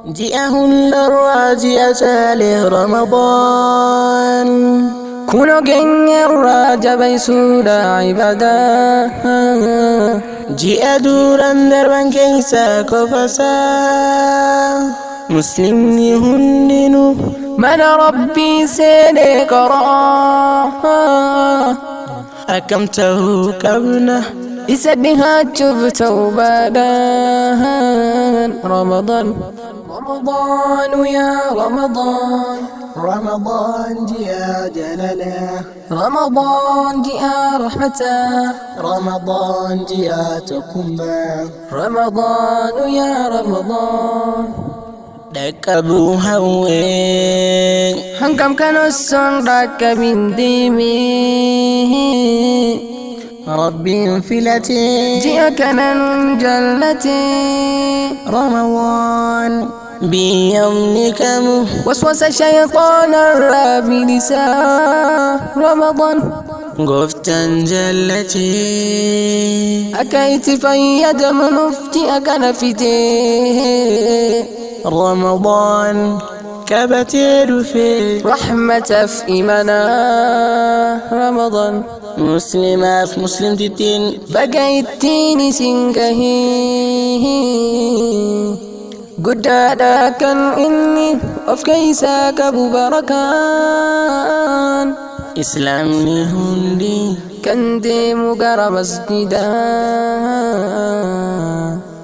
جاءه الراجع ساله رمضان كونو جنير راجع بيسودا عبادا جاء دورا دربا كيسا كفسا مسلم يهننو من ربي سيدي كراه أكمته كبنه يسبها شفته بدان رمضان رمضان يا رمضان رمضان جاء جلاله رمضان جاء رحمته رمضان جاء تكما رمضان يا رمضان دكبو هوين هنكم كانوا السن ركبين ديمي ربي انفلتي جئك من جلتي رمضان بيومك وسوس الشيطان الراب لسان رمضان قفتا جلتي أكيت فيد من افتئك نفتي رمضان كبتير في رحمة في إيمانا رمضان مسلمة في مسلم تتين بقيتيني سنكهي قدادا كان إني أفكيساك أبو بركان إسلامي هندي كان دي مقر مسجدا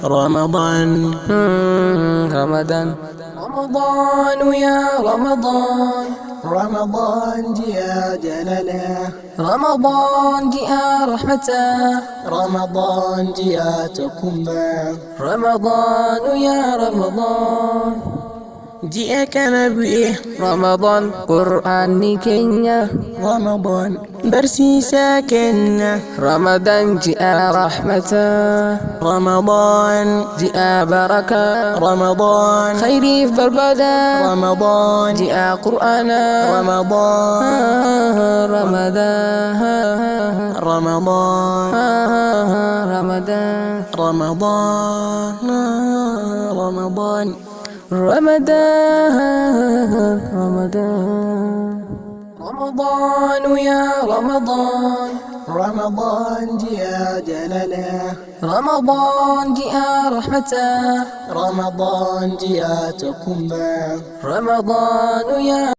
رمضان رمضان رمضان يا رمضان رمضان جاء جلاله رمضان جاء رحمته رمضان جاء تكما رمضان يا رمضان جاءك نبيه رمضان قرآن كينيا رمضان برسي ساكنة رمضان جاء رحمته رمضان جاء بركة رمضان خيري في بربدا رمضان جاء قرآنا رمضان رمضان رمضان رمضان رمضان رمضان رمضان رمضان رمضان يا رمضان رمضان جاء جلاله رمضان جاء رحمته رمضان جاء تكما رمضان يا